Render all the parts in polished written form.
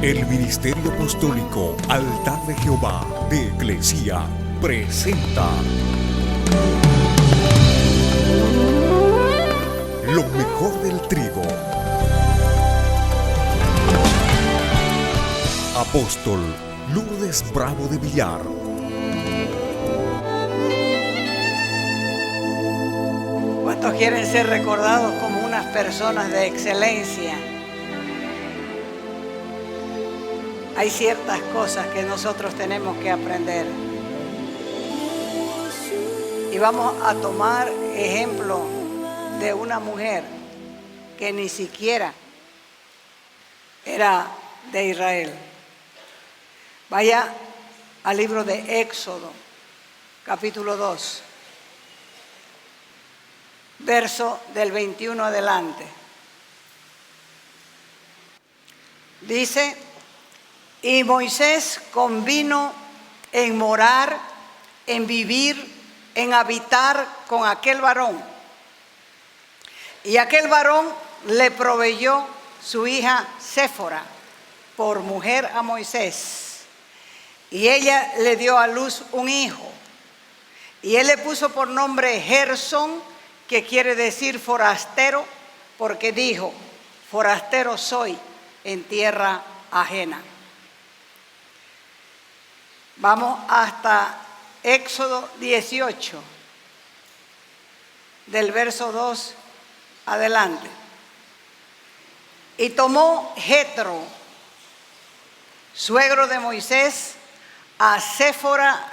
El Ministerio Apostólico Altar de Jehová de Eclesia presenta lo mejor del trigo. Apóstol Lourdes Bravo de Villar. ¿Cuántos quieren ser recordados como unas personas de excelencia? Hay ciertas cosas que nosotros tenemos que aprender. Y vamos a tomar ejemplo de una mujer que ni siquiera era de Israel. Vaya al libro de Éxodo, capítulo 2, verso del 21 adelante. Dice: y Moisés convino en morar, en vivir, en habitar con aquel varón. Y aquel varón le proveyó su hija Séfora por mujer a Moisés. Y ella le dio a luz un hijo. Y él le puso por nombre Gersón, que quiere decir forastero, porque dijo: forastero soy en tierra ajena. Vamos hasta Éxodo 18, del verso 2 adelante. Y tomó Jetro, suegro de Moisés, a Séfora,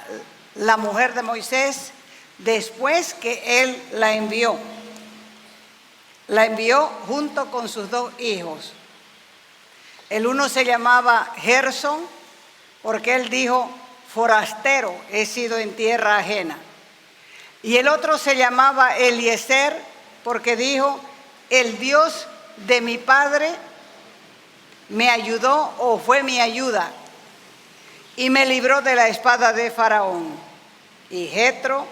la mujer de Moisés, después que él la envió. La envió junto con sus dos hijos. El uno se llamaba Gersón, porque él dijo: forastero he sido en tierra ajena. Y el otro se llamaba Eliezer, porque dijo: el Dios de mi padre me ayudó, o fue mi ayuda, y me libró de la espada de Faraón. Y Jetro,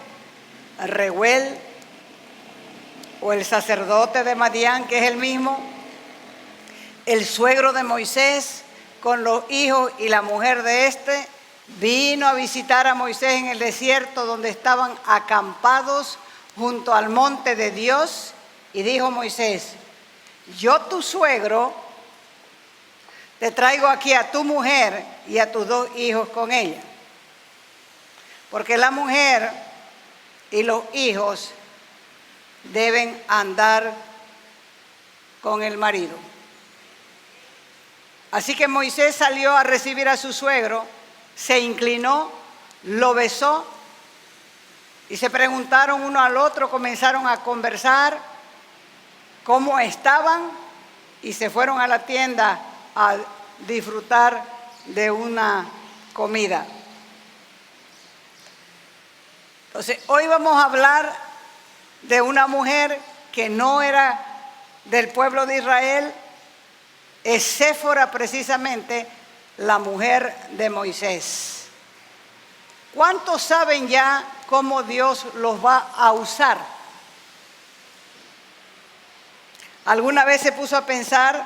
Reuel, o el sacerdote de Madián, que es el mismo, el suegro de Moisés, con los hijos y la mujer de este, vino a visitar a Moisés en el desierto, donde estaban acampados junto al monte de Dios. Y dijo Moisés: yo, tu suegro, te traigo aquí a tu mujer y a tus dos hijos con ella, porque la mujer y los hijos deben andar con el marido. Así que Moisés salió a recibir a su suegro, se inclinó, lo besó, y se preguntaron uno al otro, comenzaron a conversar cómo estaban, y se fueron a la tienda a disfrutar de una comida. Entonces, hoy vamos a hablar de una mujer que no era del pueblo de Israel. Es Séfora, precisamente, la mujer de Moisés. ¿Cuántos saben ya cómo Dios los va a usar? ¿Alguna vez se puso a pensar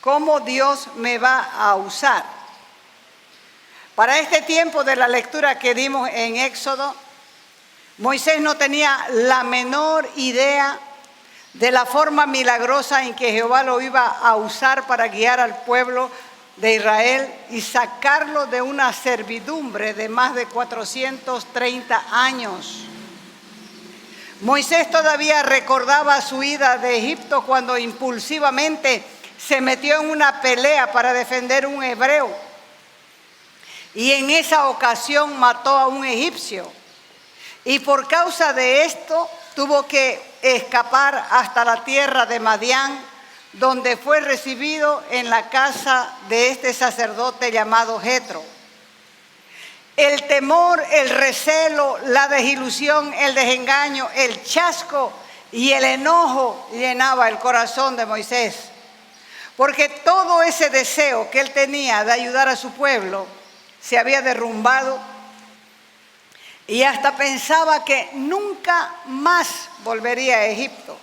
cómo Dios me va a usar? Para este tiempo de la lectura que dimos en Éxodo, Moisés no tenía la menor idea de la forma milagrosa en que Jehová lo iba a usar para guiar al pueblo de Israel y sacarlo de una servidumbre de más de 430 años. Moisés todavía recordaba su ida de Egipto cuando impulsivamente se metió en una pelea para defender un hebreo, y en esa ocasión mató a un egipcio, y por causa de esto tuvo que escapar hasta la tierra de Madián, donde fue recibido en la casa de este sacerdote llamado Jetro. El temor, el recelo, la desilusión, el desengaño, el chasco y el enojo llenaba el corazón de Moisés, porque todo ese deseo que él tenía de ayudar a su pueblo se había derrumbado, y hasta pensaba que nunca más volvería a Egipto.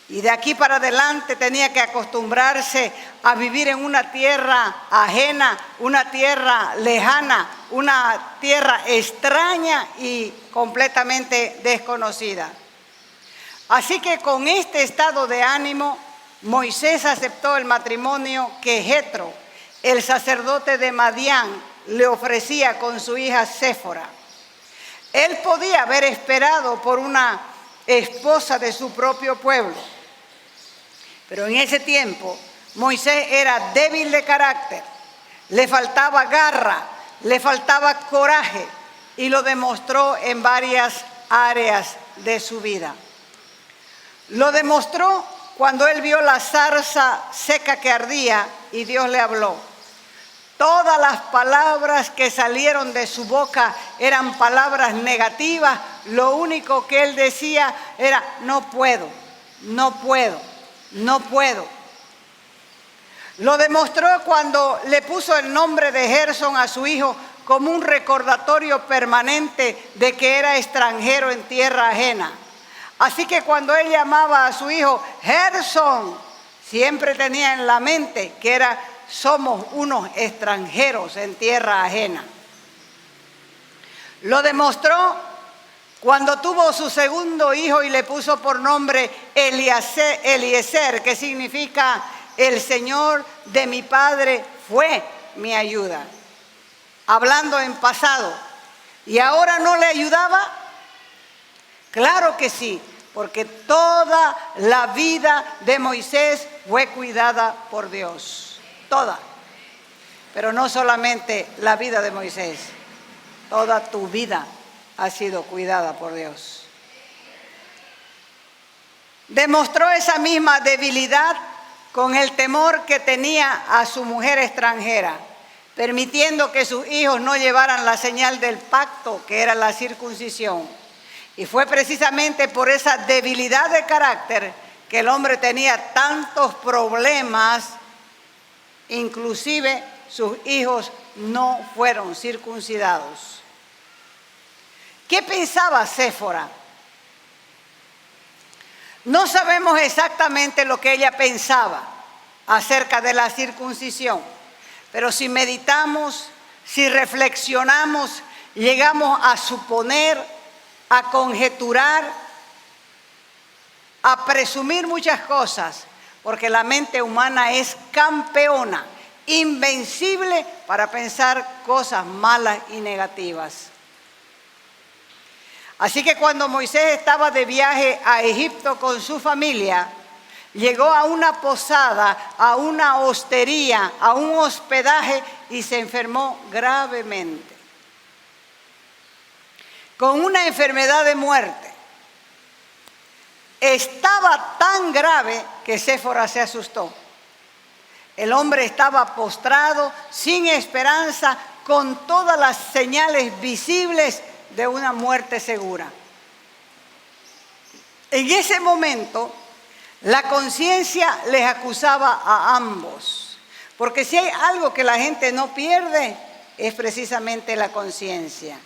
Y de aquí para adelante tenía que acostumbrarse a vivir en una tierra ajena, una tierra lejana, una tierra extraña y completamente desconocida. Así que con este estado de ánimo, Moisés aceptó el matrimonio que Jetro, el sacerdote de Madián, le ofrecía con su hija Séfora. Él podía haber esperado por una esposa de su propio pueblo, pero en ese tiempo Moisés era débil de carácter, le faltaba garra, le faltaba coraje y lo demostró en varias áreas de su vida. Lo demostró cuando él vio la zarza seca que ardía y Dios le habló. Todas las palabras que salieron de su boca eran palabras negativas. Lo único que él decía era: no puedo, no puedo, no puedo. Lo demostró cuando le puso el nombre de Gersón a su hijo como un recordatorio permanente de que era extranjero en tierra ajena. Así que cuando él llamaba a su hijo Gersón, siempre tenía en la mente que somos unos extranjeros en tierra ajena. Lo demostró cuando tuvo su segundo hijo y le puso por nombre Eliezer, que significa el Señor de mi padre fue mi ayuda. Hablando en pasado. ¿Y ahora no le ayudaba? Claro que sí, porque toda la vida de Moisés fue cuidada por Dios. Toda. Pero no solamente la vida de Moisés, toda tu vida ha sido cuidada por Dios. Demostró esa misma debilidad con el temor que tenía a su mujer extranjera, permitiendo que sus hijos no llevaran la señal del pacto, que era la circuncisión. Y fue precisamente por esa debilidad de carácter que el hombre tenía tantos problemas, inclusive sus hijos no fueron circuncidados. ¿Qué pensaba Séfora? No sabemos exactamente lo que ella pensaba acerca de la circuncisión, pero si meditamos, si reflexionamos, llegamos a suponer, a conjeturar, a presumir muchas cosas, porque la mente humana es campeona, invencible para pensar cosas malas y negativas. Así que cuando Moisés estaba de viaje a Egipto con su familia, llegó a una posada, a una hostería, a un hospedaje y se enfermó gravemente, con una enfermedad de muerte. Estaba tan grave que Séfora se asustó. El hombre estaba postrado, sin esperanza, con todas las señales visibles de una muerte segura. En ese momento, la conciencia les acusaba a ambos, porque si hay algo que la gente no pierde, es precisamente la conciencia.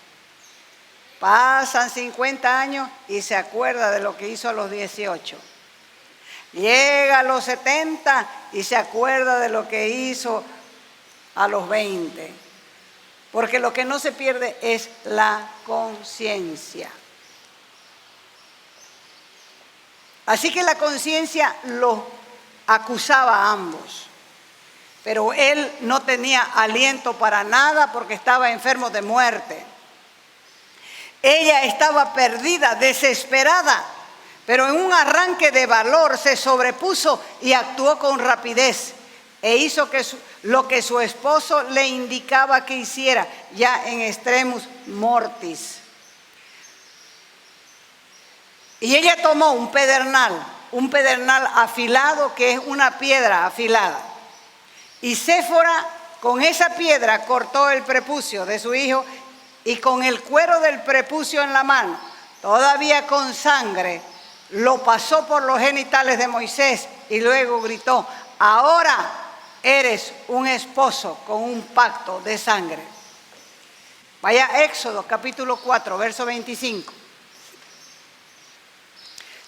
Pasan 50 años y se acuerda de lo que hizo a los 18. Llega a los 70 y se acuerda de lo que hizo a los 20. Porque lo que no se pierde es la conciencia. Así que la conciencia los acusaba a ambos. Pero él no tenía aliento para nada porque estaba enfermo de muerte. Ella estaba perdida, desesperada, pero en un arranque de valor se sobrepuso y actuó con rapidez e hizo lo que su esposo le indicaba que hiciera, ya en extremus mortis. Y ella tomó un pedernal afilado, que es una piedra afilada. Y Séfora con esa piedra cortó el prepucio de su hijo y con el cuero del prepucio en la mano, todavía con sangre, lo pasó por los genitales de Moisés y luego gritó: ahora eres un esposo con un pacto de sangre. Vaya Éxodo capítulo 4, verso 25.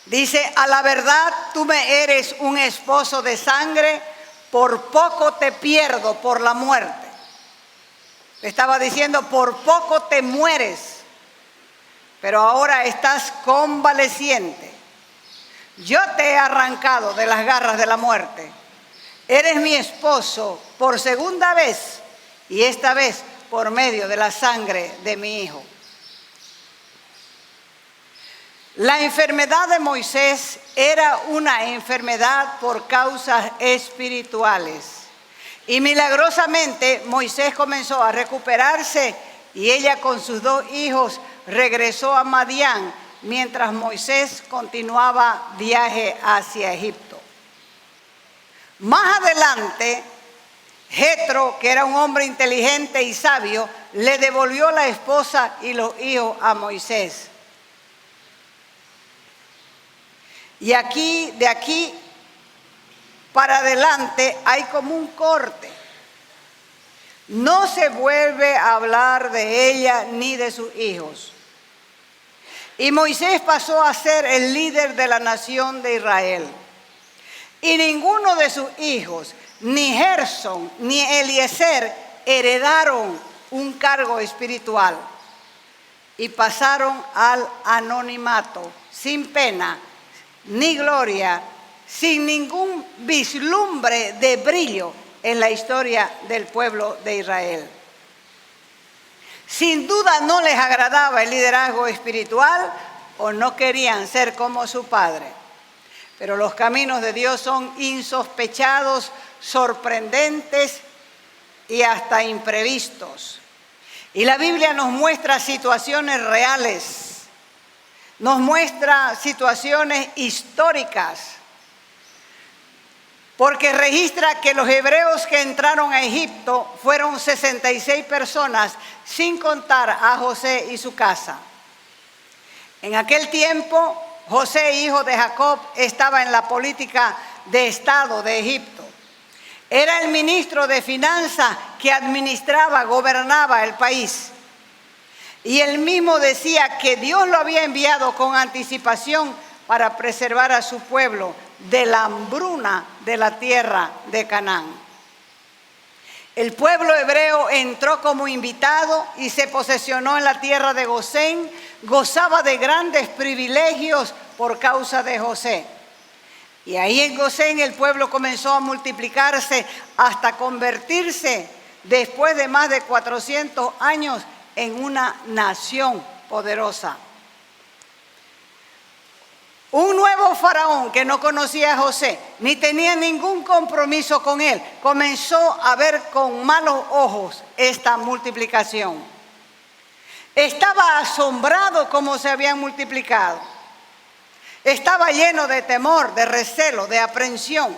Dice, a la verdad tú me eres un esposo de sangre, por poco te pierdo por la muerte. Le estaba diciendo, por poco te mueres, pero ahora estás convaleciente. Yo te he arrancado de las garras de la muerte. Eres mi esposo por segunda vez, y esta vez por medio de la sangre de mi hijo. La enfermedad de Moisés era una enfermedad por causas espirituales. Y milagrosamente Moisés comenzó a recuperarse y ella con sus 2 hijos regresó a Madián mientras Moisés continuaba viaje hacia Egipto. Más adelante, Jetro, que era un hombre inteligente y sabio, le devolvió la esposa y los hijos a Moisés. Y de aquí para adelante hay como un corte. No se vuelve a hablar de ella ni de sus hijos. Y Moisés pasó a ser el líder de la nación de Israel. Y ninguno de sus hijos, ni Gersón ni Eliezer, heredaron un cargo espiritual y pasaron al anonimato, sin pena ni gloria, sin ningún vislumbre de brillo en la historia del pueblo de Israel. Sin duda no les agradaba el liderazgo espiritual o no querían ser como su padre. Pero los caminos de Dios son insospechados, sorprendentes y hasta imprevistos. Y la Biblia nos muestra situaciones reales, nos muestra situaciones históricas, porque registra que los hebreos que entraron a Egipto fueron 66 personas, sin contar a José y su casa. En aquel tiempo, José, hijo de Jacob, estaba en la política de Estado de Egipto. Era el ministro de Finanzas que administraba, gobernaba el país. Y él mismo decía que Dios lo había enviado con anticipación para preservar a su pueblo de la hambruna de la tierra de Canaán. El pueblo hebreo entró como invitado y se posesionó en la tierra de Gosén, gozaba de grandes privilegios por causa de José. Y ahí en Gosén el pueblo comenzó a multiplicarse hasta convertirse, después de más de 400 años, en una nación poderosa. Un nuevo faraón que no conocía a José, ni tenía ningún compromiso con él, comenzó a ver con malos ojos esta multiplicación. Estaba asombrado cómo se habían multiplicado. Estaba lleno de temor, de recelo, de aprensión.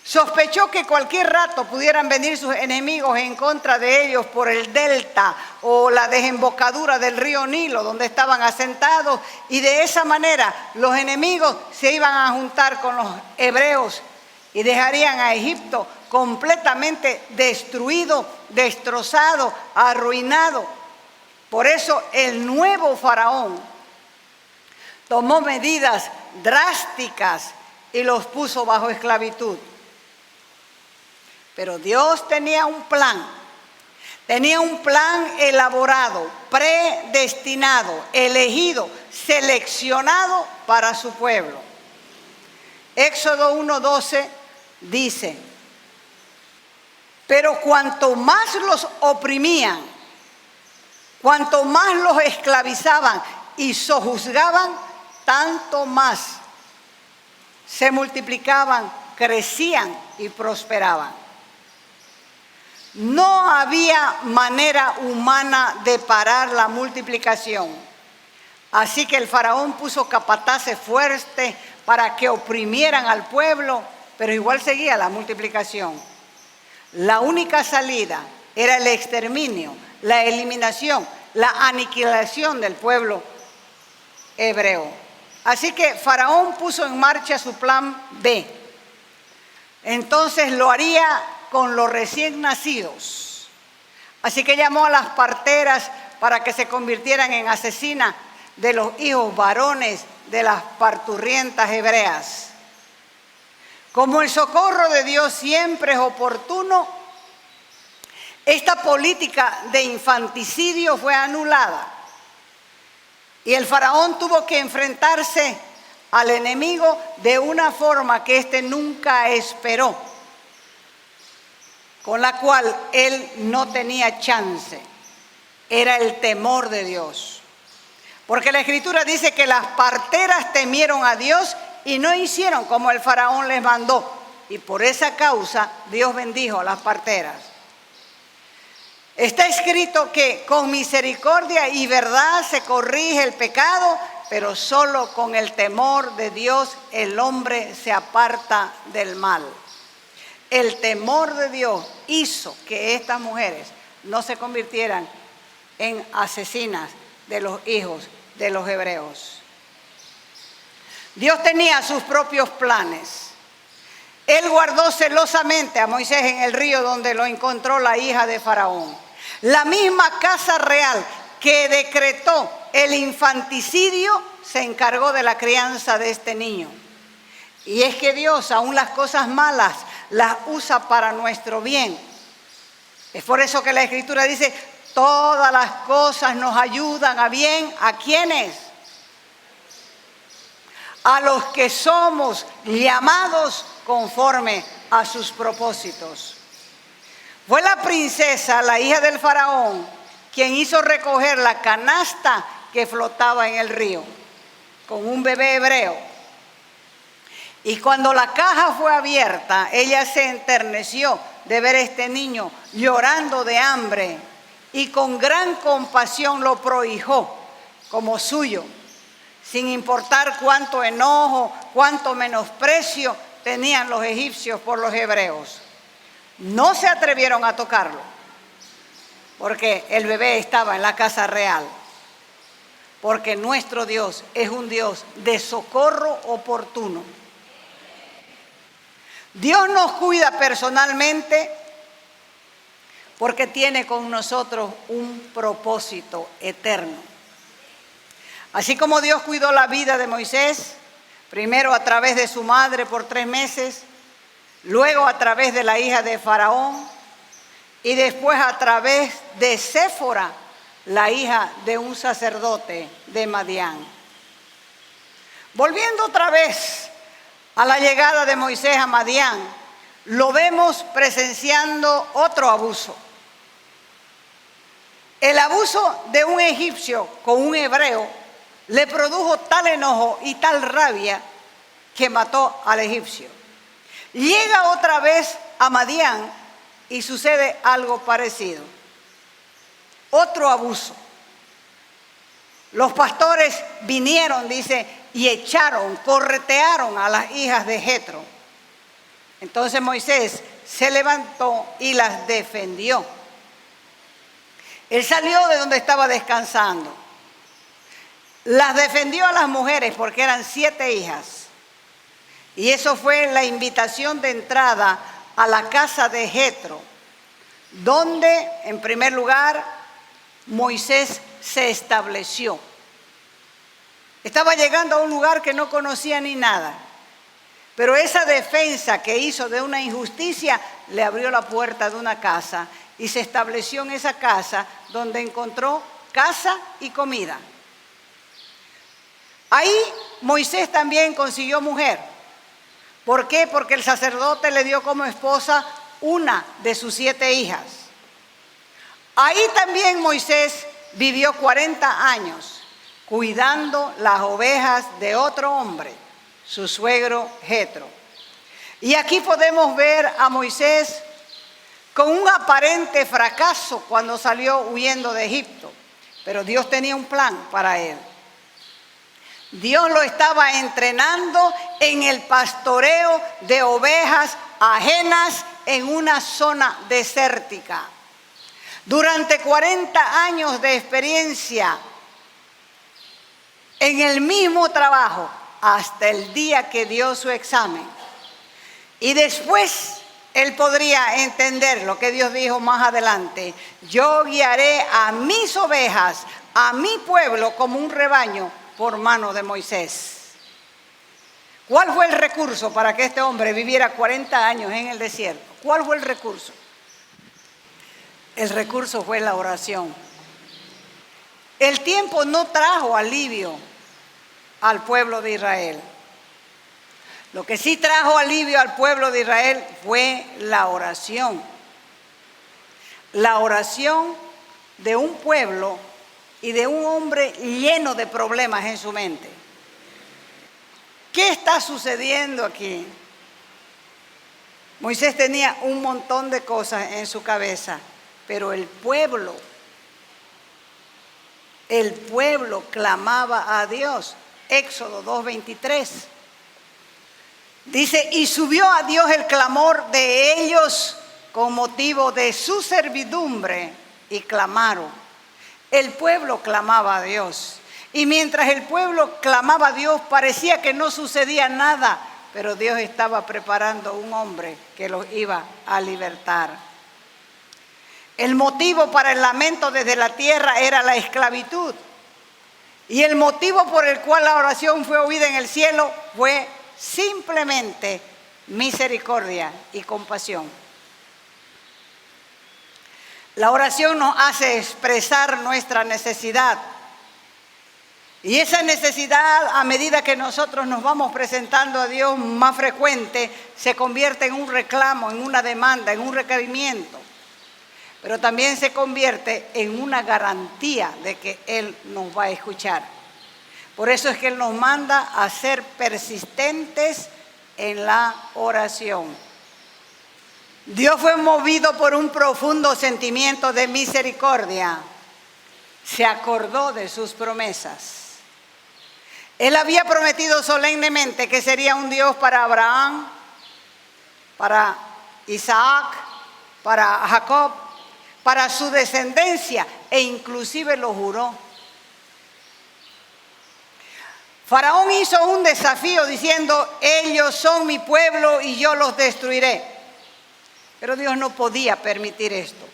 Sospechó que cualquier rato pudieran venir sus enemigos en contra de ellos por el delta o la desembocadura del río Nilo donde estaban asentados, y de esa manera los enemigos se iban a juntar con los hebreos y dejarían a Egipto completamente destruido, destrozado, arruinado. Por eso el nuevo faraón tomó medidas drásticas y los puso bajo esclavitud. Pero Dios tenía un plan elaborado, predestinado, elegido, seleccionado para su pueblo. Éxodo 1:12 dice: pero cuanto más los oprimían, cuanto más los esclavizaban y sojuzgaban, tanto más se multiplicaban, crecían y prosperaban. No había manera humana de parar la multiplicación. Así que el faraón puso capataces fuertes para que oprimieran al pueblo, pero igual seguía la multiplicación. La única salida era el exterminio, la eliminación, la aniquilación del pueblo hebreo. Así que Faraón puso en marcha su plan B. Entonces lo haría con los recién nacidos. Así que llamó a las parteras para que se convirtieran en asesinas de los hijos varones de las parturientas hebreas. Como el socorro de Dios siempre es oportuno, esta política de infanticidio fue anulada y el faraón tuvo que enfrentarse al enemigo de una forma que éste nunca esperó, con la cual él no tenía chance. Era el temor de Dios. Porque la Escritura dice que las parteras temieron a Dios y no hicieron como el faraón les mandó. Y por esa causa Dios bendijo a las parteras. Está escrito que con misericordia y verdad se corrige el pecado, pero solo con el temor de Dios el hombre se aparta del mal. El temor de Dios hizo que estas mujeres no se convirtieran en asesinas de los hijos de los hebreos. Dios tenía sus propios planes. Él guardó celosamente a Moisés en el río donde lo encontró la hija de Faraón. La misma casa real que decretó el infanticidio se encargó de la crianza de este niño. Y es que Dios, aún las cosas malas, las usa para nuestro bien. Es por eso que la Escritura dice, todas las cosas nos ayudan a bien. ¿A quiénes? A los que somos llamados conforme a sus propósitos. Fue la princesa, la hija del faraón, quien hizo recoger la canasta que flotaba en el río con un bebé hebreo. Y cuando la caja fue abierta, ella se enterneció de ver a este niño llorando de hambre y con gran compasión lo prohijó como suyo, sin importar cuánto enojo, cuánto menosprecio tenían los egipcios por los hebreos. No se atrevieron a tocarlo, porque el bebé estaba en la casa real. Porque nuestro Dios es un Dios de socorro oportuno. Dios nos cuida personalmente porque tiene con nosotros un propósito eterno. Así como Dios cuidó la vida de Moisés, primero a través de su madre por 3 meses, luego a través de la hija de Faraón y después a través de Séfora, la hija de un sacerdote de Madián. Volviendo otra vez a la llegada de Moisés a Madián, lo vemos presenciando otro abuso. El abuso de un egipcio con un hebreo le produjo tal enojo y tal rabia que mató al egipcio. Llega otra vez a Madián y sucede algo parecido. Otro abuso. Los pastores vinieron, dice, y echaron, corretearon a las hijas de Jetro. Entonces Moisés se levantó y las defendió. Él salió de donde estaba descansando. Las defendió a las mujeres porque eran 7 hijas. Y eso fue la invitación de entrada a la casa de Jetro, donde, en primer lugar, Moisés se estableció. Estaba llegando a un lugar que no conocía ni nada, pero esa defensa que hizo de una injusticia le abrió la puerta de una casa y se estableció en esa casa donde encontró casa y comida. Ahí Moisés también consiguió mujer. ¿Por qué? Porque el sacerdote le dio como esposa una de sus 7 hijas. Ahí también Moisés vivió 40 años cuidando las ovejas de otro hombre, su suegro Jetro. Y aquí podemos ver a Moisés con un aparente fracaso cuando salió huyendo de Egipto, pero Dios tenía un plan para él. Dios lo estaba entrenando en el pastoreo de ovejas ajenas en una zona desértica. Durante 40 años de experiencia en el mismo trabajo, hasta el día que dio su examen. Y después él podría entender lo que Dios dijo más adelante: yo guiaré a mis ovejas, a mi pueblo como un rebaño por mano de Moisés. ¿Cuál fue el recurso para que este hombre viviera 40 años en el desierto? ¿Cuál fue el recurso? El recurso fue la oración. El tiempo no trajo alivio al pueblo de Israel. Lo que sí trajo alivio al pueblo de Israel fue la oración. La oración de un pueblo y de un hombre lleno de problemas en su mente. ¿Qué está sucediendo aquí? Moisés tenía un montón de cosas en su cabeza, pero el pueblo clamaba a Dios. Éxodo 2:23. Dice, y subió a Dios el clamor de ellos con motivo de su servidumbre y clamaron. El pueblo clamaba a Dios. Y mientras el pueblo clamaba a Dios, parecía que no sucedía nada, pero Dios estaba preparando un hombre que los iba a libertar. El motivo para el lamento desde la tierra era la esclavitud. Y el motivo por el cual la oración fue oída en el cielo fue simplemente misericordia y compasión. La oración nos hace expresar nuestra necesidad. Y esa necesidad, a medida que nosotros nos vamos presentando a Dios más frecuente, se convierte en un reclamo, en una demanda, en un requerimiento. Pero también se convierte en una garantía de que Él nos va a escuchar. Por eso es que Él nos manda a ser persistentes en la oración. Dios fue movido por un profundo sentimiento de misericordia. Se acordó de sus promesas. Él había prometido solemnemente que sería un Dios para Abraham, para Isaac, para Jacob, para su descendencia, e inclusive lo juró. Faraón hizo un desafío diciendo, ellos son mi pueblo y yo los destruiré. Pero Dios no podía permitir esto,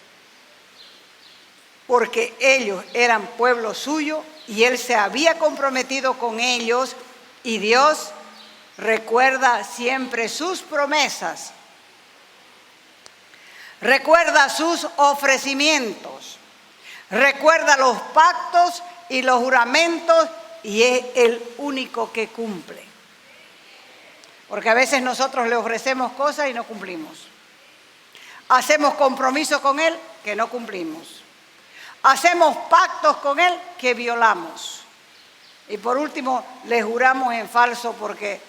porque ellos eran pueblo suyo y Él se había comprometido con ellos, y Dios recuerda siempre sus promesas, recuerda sus ofrecimientos, recuerda los pactos y los juramentos, y es el único que cumple. Porque a veces nosotros le ofrecemos cosas y no cumplimos. Hacemos compromisos con Él que no cumplimos. Hacemos pactos con Él que violamos. Y por último, le juramos en falso porque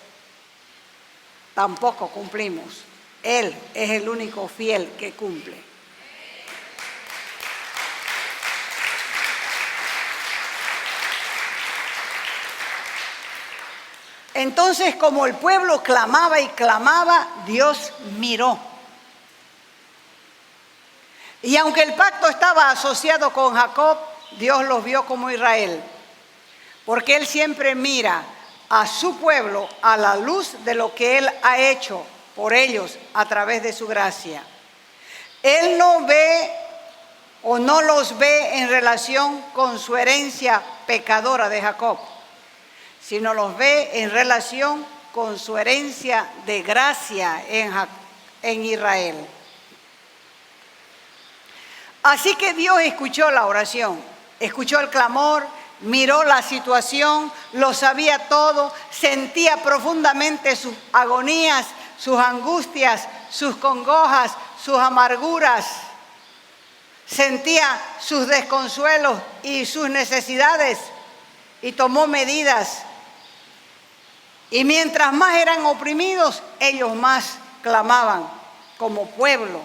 tampoco cumplimos. Él es el único fiel que cumple. Entonces, como el pueblo clamaba y clamaba, Dios miró. Y aunque el pacto estaba asociado con Jacob, Dios los vio como Israel. Porque Él siempre mira a su pueblo a la luz de lo que Él ha hecho por ellos a través de su gracia. Él no ve o no los ve en relación con su herencia pecadora de Jacob, sino los ve en relación con su herencia de gracia en Israel. Así que Dios escuchó la oración, escuchó el clamor, miró la situación, lo sabía todo, sentía profundamente sus agonías, sus angustias, sus congojas, sus amarguras, sentía sus desconsuelos y sus necesidades, y tomó medidas. Y mientras más eran oprimidos, ellos más clamaban como pueblo.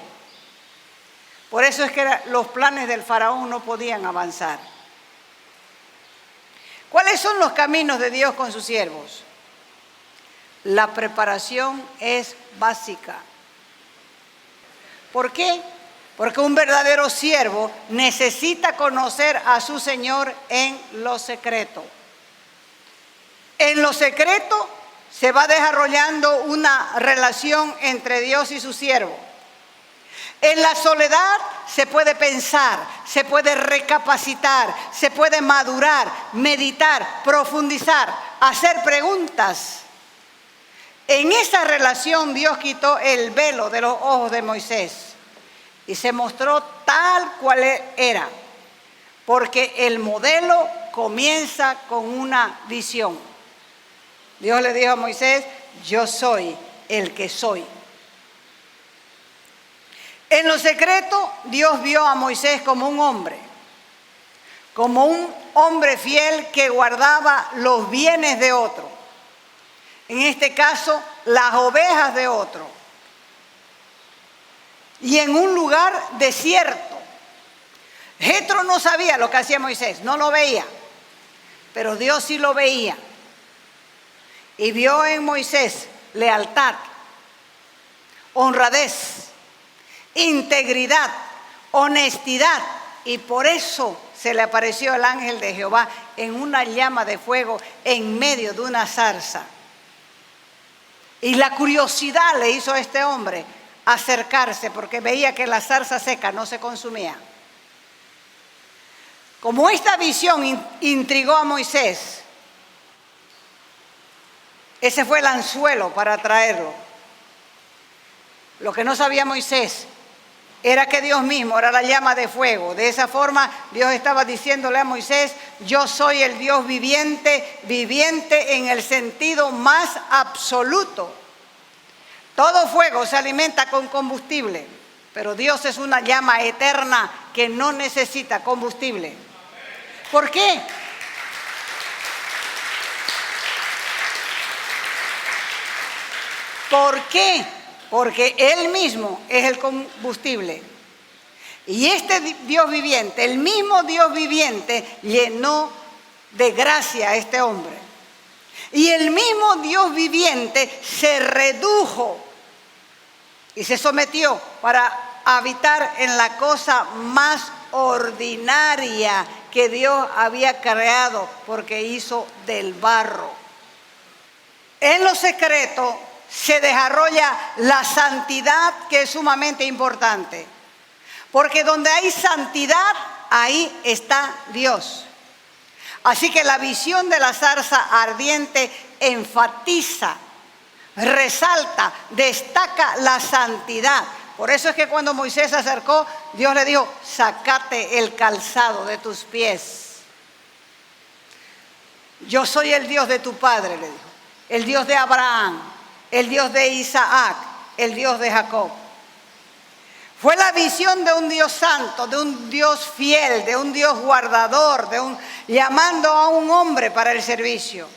Por eso es que los planes del faraón no podían avanzar. ¿Cuáles son los caminos de Dios con sus siervos? La preparación es básica. ¿Por qué? Porque un verdadero siervo necesita conocer a su Señor en lo secreto. En lo secreto se va desarrollando una relación entre Dios y su siervo. En la soledad se puede pensar, se puede recapacitar, se puede madurar, meditar, profundizar, hacer preguntas. En esa relación Dios quitó el velo de los ojos de Moisés y se mostró tal cual era, porque el modelo comienza con una visión. Dios le dijo a Moisés: yo soy el que soy. En lo secreto, Dios vio a Moisés como un hombre fiel que guardaba los bienes de otro. En este caso, las ovejas de otro. Y en un lugar desierto. Jetro no sabía lo que hacía Moisés, no lo veía, pero Dios sí lo veía. Y vio en Moisés lealtad, honradez, integridad, honestidad, y por eso se le apareció el ángel de Jehová en una llama de fuego en medio de una zarza. Y la curiosidad le hizo a este hombre acercarse, porque veía que la zarza seca no se consumía. Como esta visión intrigó a Moisés, ese fue el anzuelo para atraerlo. Lo que no sabía Moisés era que Dios mismo era la llama de fuego. De esa forma Dios estaba diciéndole a Moisés: yo soy el Dios viviente, viviente en el sentido más absoluto. Todo fuego se alimenta con combustible, pero Dios es una llama eterna que no necesita combustible. ¿Por qué? ¿Por qué? Porque Él mismo es el combustible. Y este Dios viviente, el mismo Dios viviente, llenó de gracia a este hombre. Y el mismo Dios viviente se redujo y se sometió para habitar en la cosa más ordinaria que Dios había creado, porque hizo del barro. En lo secreto se desarrolla la santidad, que es sumamente importante, porque donde hay santidad, ahí está Dios. Así que la visión de la zarza ardiente enfatiza, resalta, destaca la santidad. Por eso es que cuando Moisés se acercó, Dios le dijo: sácate el calzado de tus pies. Yo soy el Dios de tu padre, le dijo, el Dios de Abraham, el Dios de Isaac, el Dios de Jacob. Fue la visión de un Dios santo, de un Dios fiel, de un Dios guardador, llamando a un hombre para el servicio.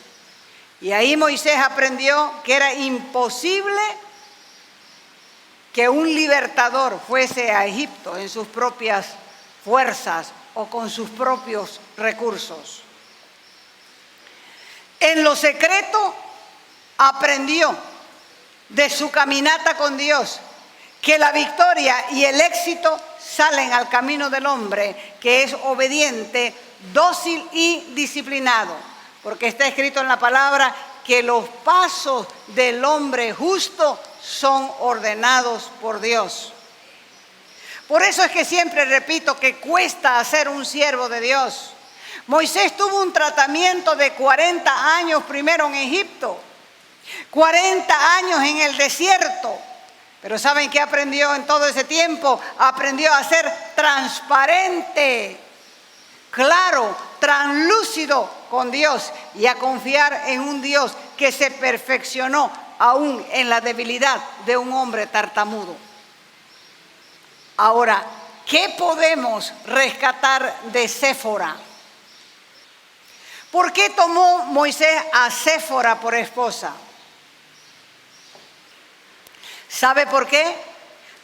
Y ahí Moisés aprendió que era imposible que un libertador fuese a Egipto en sus propias fuerzas o con sus propios recursos. En lo secreto aprendió de su caminata con Dios que la victoria y el éxito salen al camino del hombre que es obediente, dócil y disciplinado, porque está escrito en la palabra que los pasos del hombre justo son ordenados por Dios. Por eso es que siempre repito que cuesta ser un siervo de Dios. Moisés tuvo un tratamiento de 40 años primero en Egipto, 40 años en el desierto. Pero ¿saben qué aprendió en todo ese tiempo? Aprendió a ser transparente, claro, translúcido con Dios y a confiar en un Dios que se perfeccionó aún en la debilidad de un hombre tartamudo. Ahora, ¿qué podemos rescatar de Séfora? ¿Por qué tomó Moisés a Séfora por esposa? ¿Sabe por qué?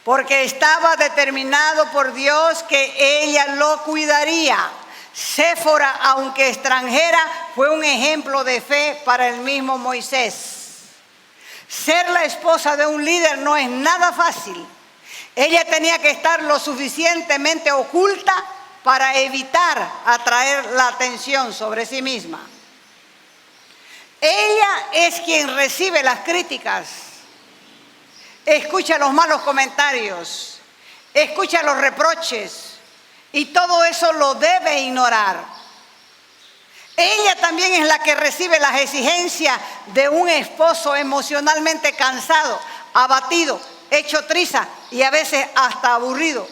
Porque estaba determinado por Dios que ella lo cuidaría. Séfora, aunque extranjera, fue un ejemplo de fe para el mismo Moisés. Ser la esposa de un líder no es nada fácil. Ella tenía que estar lo suficientemente oculta para evitar atraer la atención sobre sí misma. Ella es quien recibe las críticas, escucha los malos comentarios, escucha los reproches, y todo eso lo debe ignorar. Ella también es la que recibe las exigencias de un esposo emocionalmente cansado, abatido, hecho triza y a veces hasta aburrido.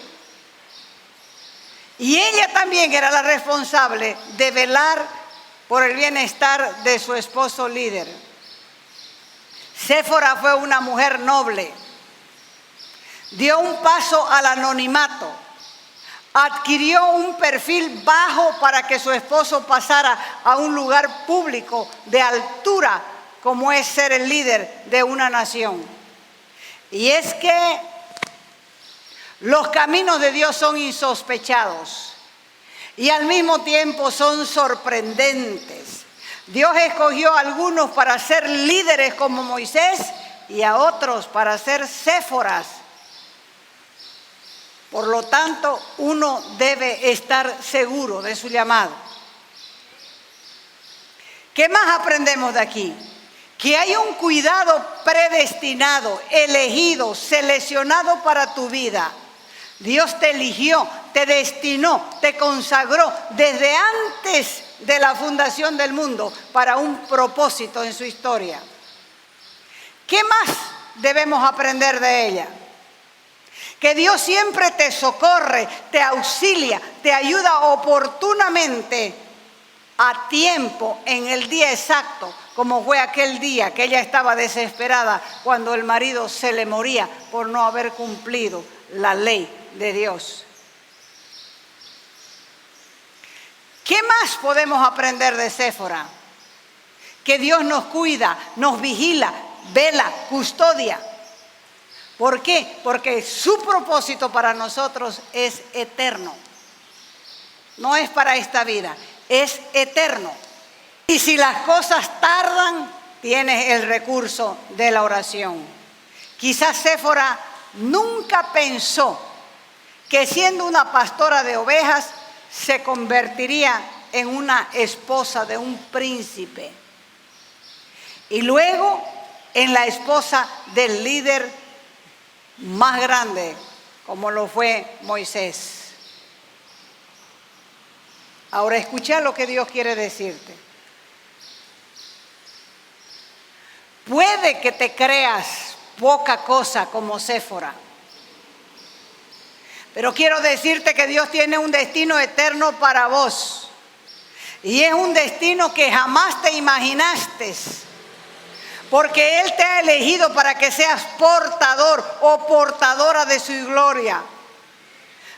Y ella también era la responsable de velar por el bienestar de su esposo líder. Séfora fue una mujer noble. Dio un paso al anonimato. Adquirió un perfil bajo para que su esposo pasara a un lugar público de altura, como es ser el líder de una nación. Y es que los caminos de Dios son insospechados y al mismo tiempo son sorprendentes. Dios escogió a algunos para ser líderes como Moisés y a otros para ser Séforas. Por lo tanto, uno debe estar seguro de su llamado. ¿Qué más aprendemos de aquí? Que hay un cuidado predestinado, elegido, seleccionado para tu vida. Dios te eligió, te destinó, te consagró desde antes de la fundación del mundo para un propósito en su historia. ¿Qué más debemos aprender de ella? Que Dios siempre te socorre, te auxilia, te ayuda oportunamente a tiempo en el día exacto, como fue aquel día que ella estaba desesperada cuando el marido se le moría por no haber cumplido la ley de Dios. ¿Qué más podemos aprender de Séfora? Que Dios nos cuida, nos vigila, vela, custodia. ¿Por qué? Porque su propósito para nosotros es eterno. No es para esta vida, es eterno. Y si las cosas tardan, tienes el recurso de la oración. Quizás Séfora nunca pensó que siendo una pastora de ovejas se convertiría en una esposa de un príncipe y luego en la esposa del líder más grande como lo fue Moisés. Ahora escucha lo que Dios quiere decirte. Puede que te creas poca cosa como Séfora, pero quiero decirte que Dios tiene un destino eterno para vos. Y es un destino que jamás te imaginaste. Porque Él te ha elegido para que seas portador o portadora de su gloria.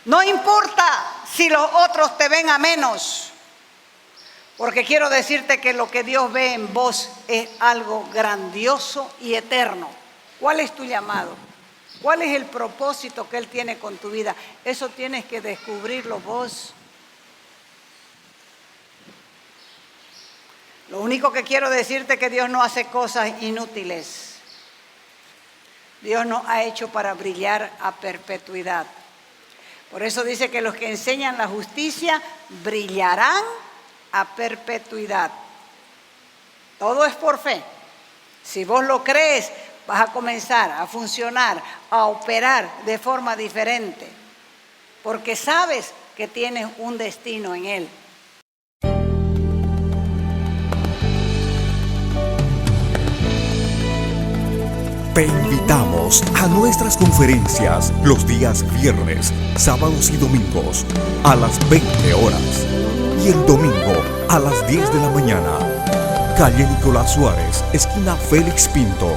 No importa si los otros te ven a menos. Porque quiero decirte que lo que Dios ve en vos es algo grandioso y eterno. ¿Cuál es tu llamado? ¿Cuál es el propósito que Él tiene con tu vida? Eso tienes que descubrirlo vos. Lo único que quiero decirte es que Dios no hace cosas inútiles. Dios nos ha hecho para brillar a perpetuidad. Por eso dice que los que enseñan la justicia brillarán a perpetuidad. Todo es por fe. Si vos lo crees, vas a comenzar a funcionar, a operar de forma diferente, porque sabes que tienes un destino en Él. Te invitamos a nuestras conferencias los días viernes, sábados y domingos a las 20 horas y el domingo a las 10 de la mañana. Calle Nicolás Suárez, esquina Félix Pinto.